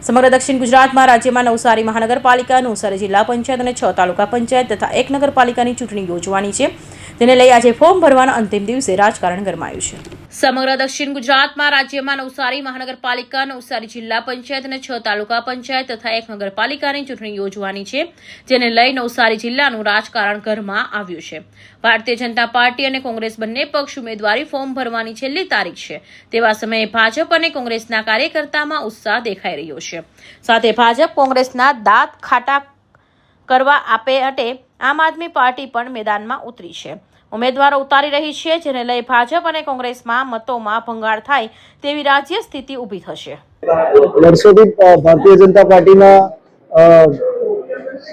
સમગ્ર દક્ષિણ ગુજરાતમાં રાજ્યમાં નવસારી મહાનગરપાલિકા, નવસારી જિલ્લા પંચાયત અને 6 તાલુકા પંચાયત તથા 1 નગરપાલિકાની ચૂંટણી યોજવાની છે. તેને લઈ આજે ફોર્મ ભરવાના અંતિમ દિવસે રાજકારણ ગરમાયું છે. સમગ્ર દક્ષિણ ગુજરાતમાં રાજ્યમાં નવસારી મહાનગરપાલિકા, નવસારી જિલ્લા પંચાયત અને 6 તાલુકા પંચાયત તથા 1 નગરપાલિકાની ચૂંટણી યોજવાની છે. જેને લઈ નવસારી જિલ્લાનું રાજકારણ ગરમા આવ્યું છે. ભારતીય જનતા પાર્ટી અને કોંગ્રેસ બંને પક્ષ ઉમેદવારી ફોર્મ ભરવાની છેલ્લી તારીખ છે. તેવા સમયે ભાજપ અને કોંગ્રેસના કાર્યકર્તામાં ઉત્સાહ દેખાઈ રહ્યો છે. સાથે ભાજપ કોંગ્રેસના દાંત ખાટા કરવા આપે માટે આમ આદમી પાર્ટી પણ મેદાનમાં ઉતરી છે. ઉમેદવારો ઉતારી રહી છે, જેને લઈ ભાજપ અને કોંગ્રેસમાં મતોમાં ભંગાર થાય તેવી રાજ્ય સ્થિતિ ઊભી થશે. વર્ષોથી ભારતીય જનતા પાર્ટીના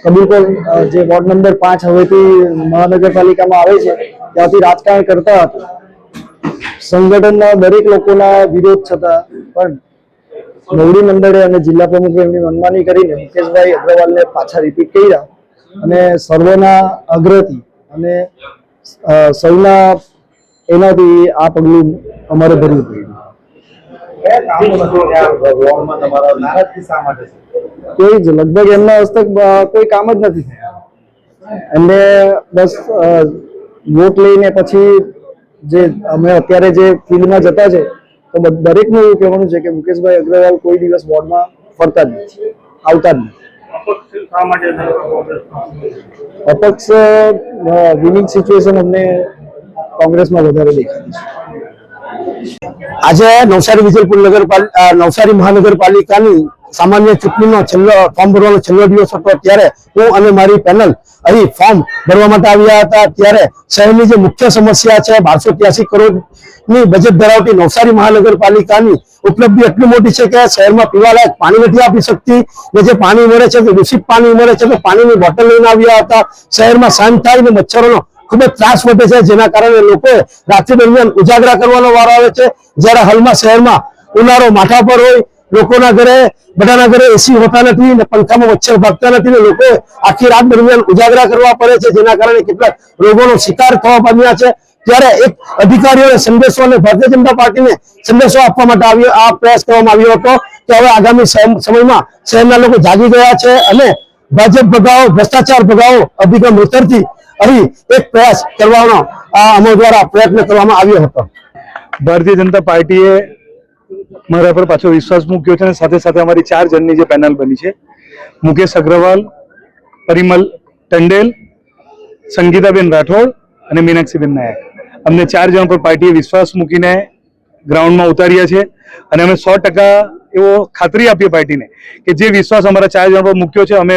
કબીરપુર જે વોર્ડ નંબર 5 હવેથી મહાનગરપાલિકામાં આવે છે ત્યાંથી રાજકારણ કરતા હતા. સંગઠનના દરેક લોકોના વિરોધ છતાં પણ નવડી મંડળે અને જિલ્લા પ્રમુખે એમની મનમાની કરીને મુકેશભાઈ અગ્રવાલને પાછા રિપીટ કર્યા અને સર્વેના અગ્રથી અને સૌના એનાથી આ પગલું અમારે ભરવું પડ્યું. કોઈ જ લગભગ એમના હસ્તક કોઈ કામ જ નથી થયા. એમને બસ વોટ લઈને પછી જે અમે અત્યારે જે ફિલ્ડમાં જતા છે તો દરેકનું એવું કહેવાનું છે કે મુકેશભાઈ અગ્રવાલ કોઈ દિવસ વોર્ડમાં ફરતા જ નથી, આવતા જ નથી. અપક્ષ વિનિંગ સિચ્યુએશન અમને કોંગ્રેસમાં વધારે દેખાય છે. આજે નવસારી વિજલપુર નવસારી મહાનગરપાલિકાની સામાન્ય ચૂંટણીનો ફોર્મ ભરવાનો છેલ્લો દિવસ હતો. ત્યારે હું અને મારી પેનલ અહીં ફોર્મ ભરવા માટે આવ્યા હતા. ત્યારે શહેરની જે મુખ્ય સમસ્યા છે 1283 કરોડની બજેટ ધરાવતી નવસારી મહાનગરપાલિકાની ઉપલબ્ધિ એટલી મોટી છે કે શહેરમાં પીવાલાયક પાણી નથી આપી શકતી. જે પાણી મળે છે તે દૂષિત પાણી મળે છે. તો પાણીની બોટલ લઈને આવ્યા હતા. શહેરમાં સાંજ થાય ને મચ્છરોનો ખૂબ જ ત્રાસ વધે છે, જેના કારણે લોકોએ રાત્રિ દરમિયાન ઉજાગરા કરવાનો વારો આવે છે. જ્યારે હાલમાં શહેરમાં ઉનાળો માથા પર હોય, લોકોના ઘરે બધાના ઘરે એસી હોતા નથી ને પંખામાં મચ્છર ભાગતા નથી ને લોકો આખી રાત દરમિયાન ઉજાગરા કરવા પડે છે, જેના કારણે કેટલાક રોગોનો શિકાર થવા પામ્યા છે. ત્યારે એક અધિકારીઓને સંદેશો અને ભારતીય જનતા પાર્ટીને સંદેશો આપવા માટે આ પ્રયાસ કરવામાં આવ્યો હતો કે હવે આગામી સમયમાં શહેરના લોકો જાગી ગયા છે અને ભાજપ ભગાવો, ભ્રષ્ટાચાર ભગાવો અભિગમ હેઠળથી અહીં એક પ્રયાસ કરવાનો અમારા દ્વારા પ્રયત્ન કરવામાં આવ્યો હતો. ભારતીય જનતા પાર્ટીએ મારા પર પાછો વિશ્વાસ મૂક્યો છે અને સાથે સાથે અમારી 4 જણની જે પેનલ બની છે, મુકેશ અગ્રવાલ, પરિમલ ટંડેલ, સંગીતાબેન રાઠોડ અને મીનાક્ષીબેન નાયક, અમને 4 જણ પર પાર્ટીએ વિશ્વાસ મૂકીને ગ્રાઉન્ડમાં ઉતાર્યા છે. અને અમે 100% એવો ખાતરી આપીએ પાર્ટીને કે જે વિશ્વાસ અમારા 4 જણ પર મૂક્યો છે અમે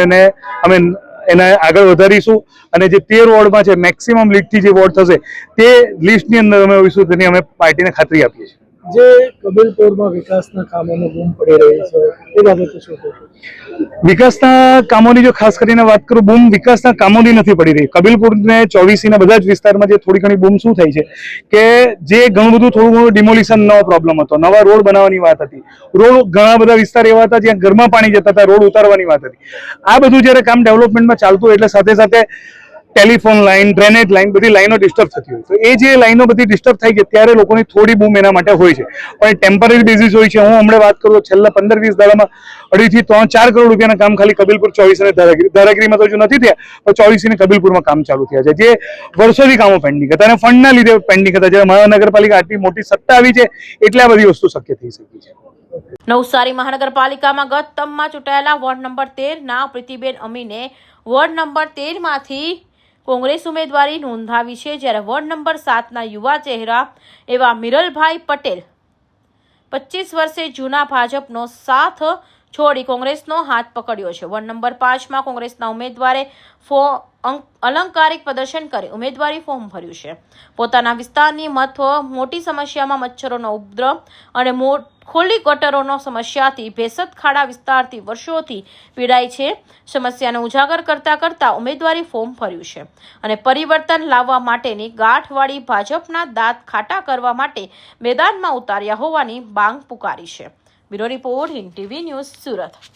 એને આગળ વધારીશું. અને જે 13 વોર્ડમાં છે મેક્સિમમ લીડથી જે વોર્ડ થશે તે લિસ્ટની અંદર અમે હોઈશું, તેની અમે પાર્ટીને ખાતરી આપીએ છીએ. જે કબીરપુરમાં વિકાસના કામોનો બૂમ પડી રહી છે એ બાબતે શું કહેશો? વિકાસના કામોની જો ખાસ કરીને વાત કરું, બૂમ વિકાસના કામોની નથી પડી રહી. કબીરપુરને 24 બધા જ વિસ્તારમાં જે થોડી ઘણી બૂમ શું થઈ છે કે જે ઘણું બધું થોડું ઘણું ડિમોલિશનનો પ્રોબ્લેમ હતો, નવા રોડ બનાવવાની વાત હતી. રોડ ઘણા બધા વિસ્તાર એવા હતા જ્યાં ઘરમાં પાણી જતા હતા, રોડ ઉતારવાની વાત હતી. આ બધું જ્યારે કામ ડેવલપમેન્ટમાં ચાલતું એટલે સાથે સાથે ટેલિફોન લાઈન, ડ્રેનેજ લાઈન, બધી લાઈનો ડિસ્ટર્બ થતી હોય. તો એ જે લાઈનો બધી ડિસ્ટર્બ થઈ ગઈ ત્યારે લોકોની થોડી બૂમ એના માટે હોય છે, પણ ટેમ્પરરી બેઝિસ હોય છે. હું હમણાં વાત કરું છેલ્લા 15-20 દાડામાં 2.5 થી 3-4 કરોડ રૂપિયાના કામ ખાલી કબીરપુર 24 અને ધારાગીરીમાં તો હજુ નથી થયા, પણ 24 અને કબીરપુરમાં કામ ચાલુ થયા છે, જે વર્ષોથી કામો પેન્ડિંગ હતા અને ફંડના લીધે પેન્ડિંગ હતા. જ્યારે મહાનગરપાલિકા આટલી મોટી સત્તા આવી છે એટલે આ બધી વસ્તુ શક્ય થઈ શકી છે. નવસારી મહાનગરપાલિકામાં ગત ટર્મમાં ચૂંટાયેલા ward number 13ના Pritiben અમીને ward number 13 માંથી કોંગ્રેસ ઉમેદવારી નોંધાવી છે. જ્યારે વોર્ડ નંબર 7ના યુવા ચહેરા એવા મિરલભાઈ પટેલ 25 વર્ષે જૂના ભાજપનો સાથ છોડી કોંગ્રેસનો હાથ પકડ્યો છે. વોર્ડ નંબર 5માં કોંગ્રેસના ઉમેદવારે અલંકારિક પ્રદર્શન કરી ઉમેદવારી ફોર્મ ભર્યું છે. પોતાના વિસ્તારની મોટી સમસ્યામાં મચ્છરોનો ઉપદ્રવ અને ખુલ્લી ગટરોનો સમસ્યાથી ભેસત ખાડા વિસ્તારથી વર્ષોથી પીડાય છે. સમસ્યાને ઉજાગર કરતા ઉમેદવારી ફોર્મ ભર્યું છે અને પરિવર્તન લાવવા માટેની ગાંઠવાળી ભાજપના દાંત ખાટા કરવા માટે મેદાનમાં ઉતાર્યા હોવાની માંગ પુકારી છે. Bureau report, Hind TV news, Surat.